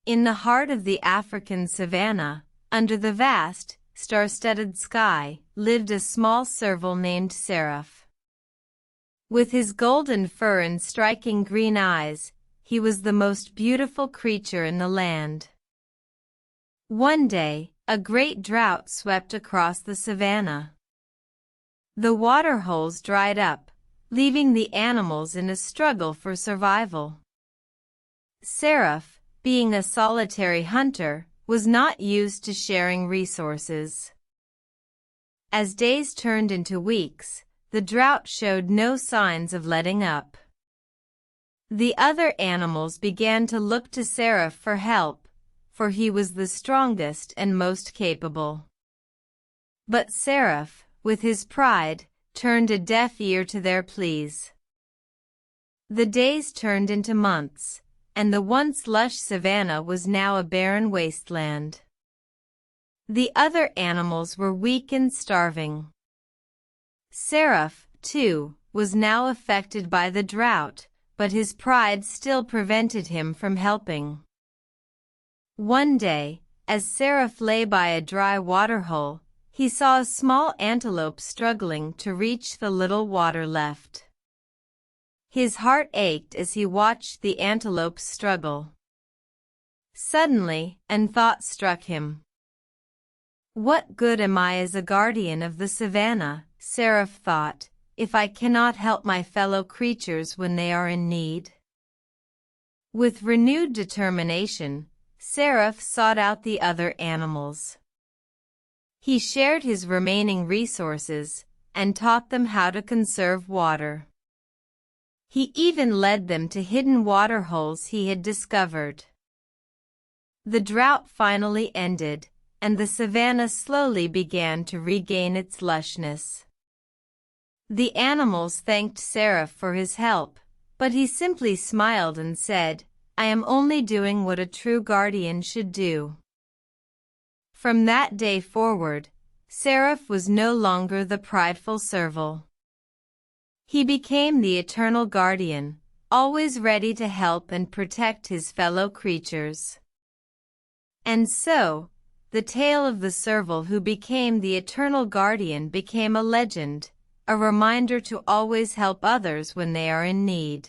In the heart of the African savannah, under the vast, star-studded sky, lived a small serval named Seraph. With his golden fur and striking green eyes, he was the most beautiful creature in the land. One day, a great drought swept across the savannah. The waterholes dried up, leaving the animals in a struggle for survival. Seraph, being a solitary hunter, was not used to sharing resources. As days turned into weeks, the drought showed no signs of letting up. The other animals began to look to Seraph for help, for he was the strongest and most capable. But Seraph, with his pride, turned a deaf ear to their pleas. The days turned into months, and the once lush savannah was now a barren wasteland. The other animals were weak and starving. Seraph, too, was now affected by the drought, but his pride still prevented him from helping. One day, as Seraph lay by a dry waterhole, he saw a small antelope struggling to reach the little water left. His heart ached as he watched the antelope's struggle. Suddenly, a thought struck him. "What good am I as a guardian of the savannah," Seraph thought, "if I cannot help my fellow creatures when they are in need?" With renewed determination, Seraph sought out the other animals. He shared his remaining resources and taught them how to conserve water. He even led them to hidden waterholes he had discovered. The drought finally ended, and the savannah slowly began to regain its lushness. The animals thanked Seraph for his help, but he simply smiled and said, "I am only doing what a true guardian should do." From that day forward, Seraph was no longer the prideful serval. He became the eternal guardian, always ready to help and protect his fellow creatures. And so, the tale of the serval who became the eternal guardian became a legend, a reminder to always help others when they are in need.